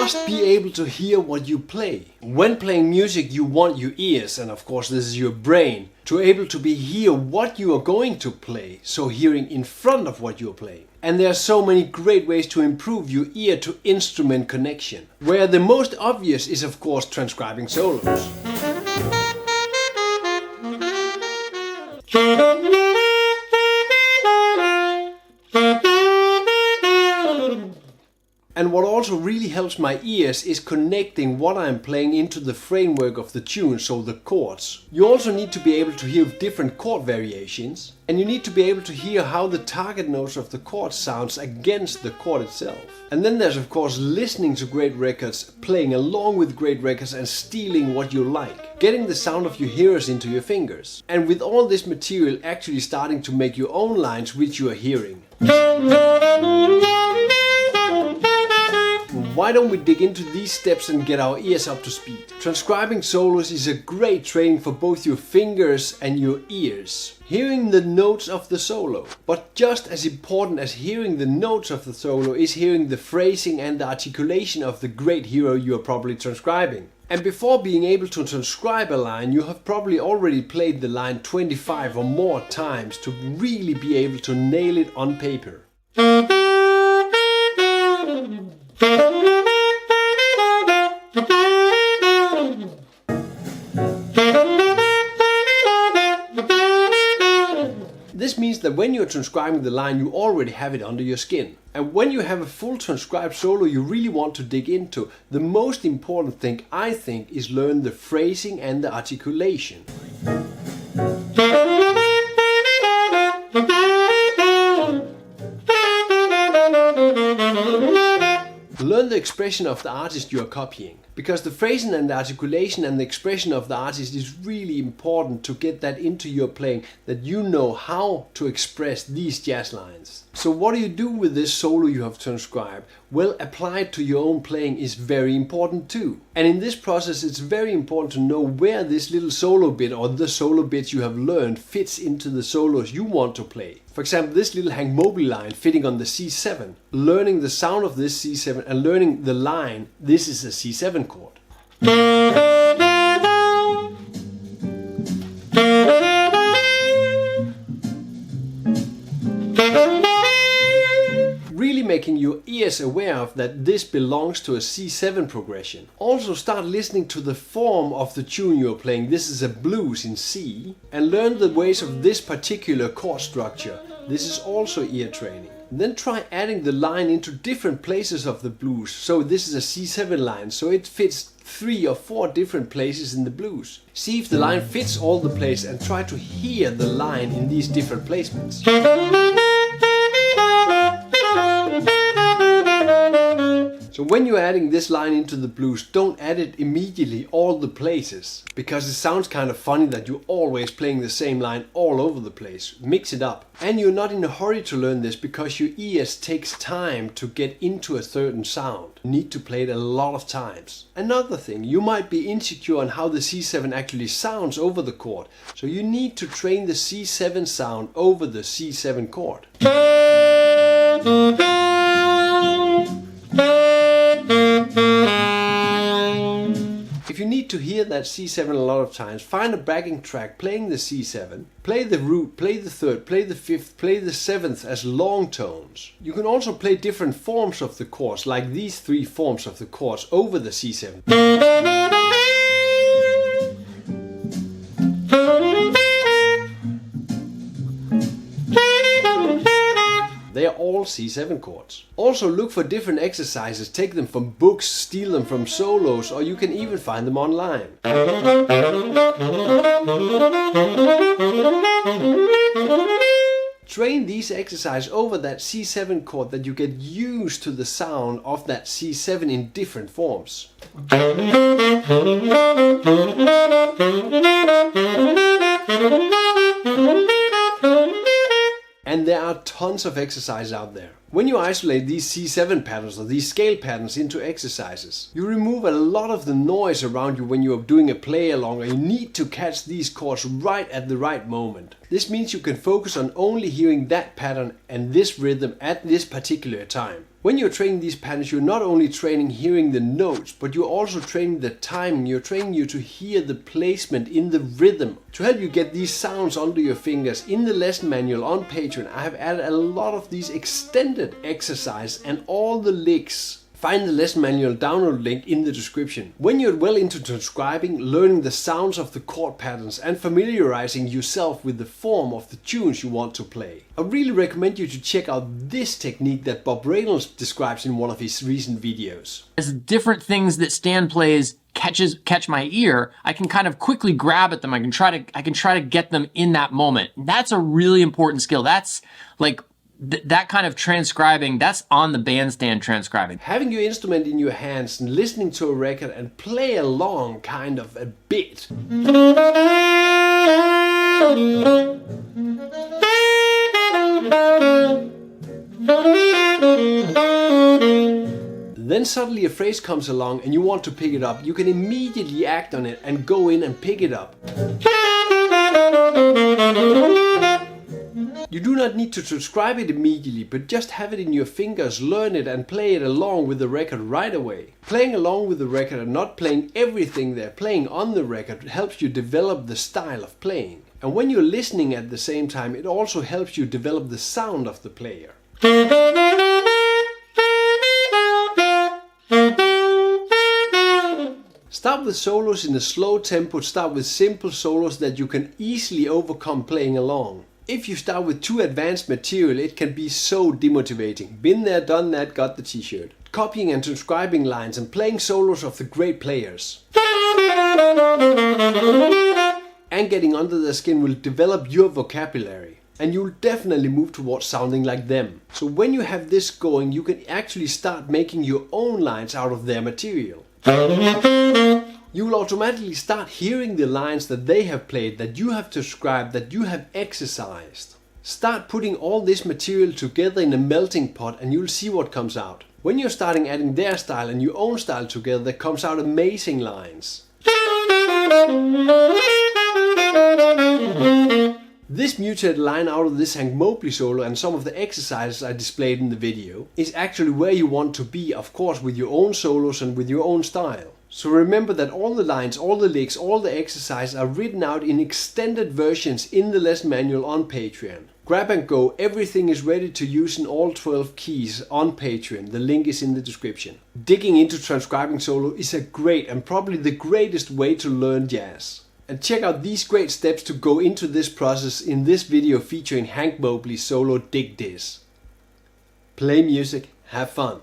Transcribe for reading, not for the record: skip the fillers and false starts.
must be able to hear what you play. When playing music, you want your ears, and of course this is your brain, to able to hear what you are going to play, so hearing in front of what you are playing. And there are so many great ways to improve your ear to instrument connection, where the most obvious is of course transcribing solos. And what also really helps my ears is connecting what I'm playing into the framework of the tune, so the chords. You also need to be able to hear different chord variations, and you need to be able to hear how the target notes of the chord sounds against the chord itself. And then there's of course listening to great records, playing along with great records and stealing what you like. Getting the sound of your hearers into your fingers. And with all this material actually starting to make your own lines which you are hearing. Why don't we dig into these steps and get our ears up to speed? Transcribing solos is a great training for both your fingers and your ears. Hearing the notes of the solo. But just as important as hearing the notes of the solo is hearing the phrasing and the articulation of the great hero you are probably transcribing. And before being able to transcribe a line, you have probably already played the line 25 or more times to really be able to nail it on paper. This means that when you're transcribing the line, you already have it under your skin. And when you have a full transcribed solo you really want to dig into, the most important thing I think is learn the phrasing and the articulation. Learn the expression of the artist you are copying. Because the phrasing and the articulation and the expression of the artist is really important to get that into your playing, that you know how to express these jazz lines. So what do you do with this solo you have transcribed? Well, apply it to your own playing is very important too. And in this process it's very important to know where this little solo bit or the solo bits you have learned fits into the solos you want to play. For example, this little Hank Mobley line fitting on the C7. Learning the sound of this C7 and learning the line, this is a C7 chord. Really making your ears aware of that this belongs to a C7 progression. Also start listening to the form of the tune you're playing. This is a blues in C, and learn the ways of this particular chord structure. This is also ear training. Then try adding the line into different places of the blues. So this is a C7 line, so it fits 3 or 4 different places in the blues. See if the line fits all the places and try to hear the line in these different placements. So when you're adding this line into the blues, don't add it immediately all the places, because it sounds kind of funny that you're always playing the same line all over the place. Mix it up. And you're not in a hurry to learn this, because your ears takes time to get into a certain sound. You need to play it a lot of times. Another thing, you might be insecure on how the C7 actually sounds over the chord, so you need to train the C7 sound over the C7 chord. If you need to hear that C7 a lot of times, find a backing track playing the C7, play the root, play the third, play the fifth, play the seventh as long tones. You can also play different forms of the chords, like these 3 forms of the chords over the C7. They are all C7 chords. Also look for different exercises, take them from books, steal them from solos, or you can even find them online. Train these exercises over that C7 chord, that you get used to the sound of that C7 in different forms. And there are tons of exercises out there. When you isolate these C7 patterns or these scale patterns into exercises, you remove a lot of the noise around you when you are doing a play along, and you need to catch these chords right at the right moment. This means you can focus on only hearing that pattern and this rhythm at this particular time. When you're training these patterns, you're not only training hearing the notes, but you're also training the timing. You're training you to hear the placement in the rhythm. To help you get these sounds under your fingers, in the lesson manual on Patreon, I have added a lot of these extended exercises and all the licks. Find the lesson manual download link in the description. When you're well into transcribing, learning the sounds of the chord patterns and familiarizing yourself with the form of the tunes you want to play, I really recommend you to check out this technique that Bob Reynolds describes in one of his recent videos. As different things that Stan plays catch my ear, I can kind of quickly grab at them. I can try to get them in that moment. That's a really important skill. That's like that kind of transcribing, that's on the bandstand transcribing. Having your instrument in your hands and listening to a record and play along kind of a bit. Then suddenly a phrase comes along and you want to pick it up. You can immediately act on it and go in and pick it up. You do not need to transcribe it immediately, but just have it in your fingers, learn it and play it along with the record right away. Playing along with the record and not playing everything they're playing on the record helps you develop the style of playing. And when you're listening at the same time, it also helps you develop the sound of the player. Start with solos in a slow tempo, start with simple solos that you can easily overcome playing along. If you start with too advanced material, it can be so demotivating. Been there, done that, got the t-shirt. Copying and transcribing lines and playing solos of the great players and getting under their skin will develop your vocabulary, and you'll definitely move towards sounding like them. So when you have this going, you can actually start making your own lines out of their material. You will automatically start hearing the lines that they have played, that you have transcribed, that you have exercised. Start putting all this material together in a melting pot and you'll see what comes out. When you're starting adding their style and your own style together, there comes out amazing lines. This mutated line out of this Hank Mobley solo and some of the exercises I displayed in the video is actually where you want to be, of course, with your own solos and with your own style. So remember that all the lines, all the licks, all the exercises are written out in extended versions in the lesson manual on Patreon. Grab and go, everything is ready to use in all 12 keys on Patreon. The link is in the description. Digging into transcribing solo is a great and probably the greatest way to learn jazz. And check out these great steps to go into this process in this video featuring Hank Mobley's solo Dig This. Play music, have fun.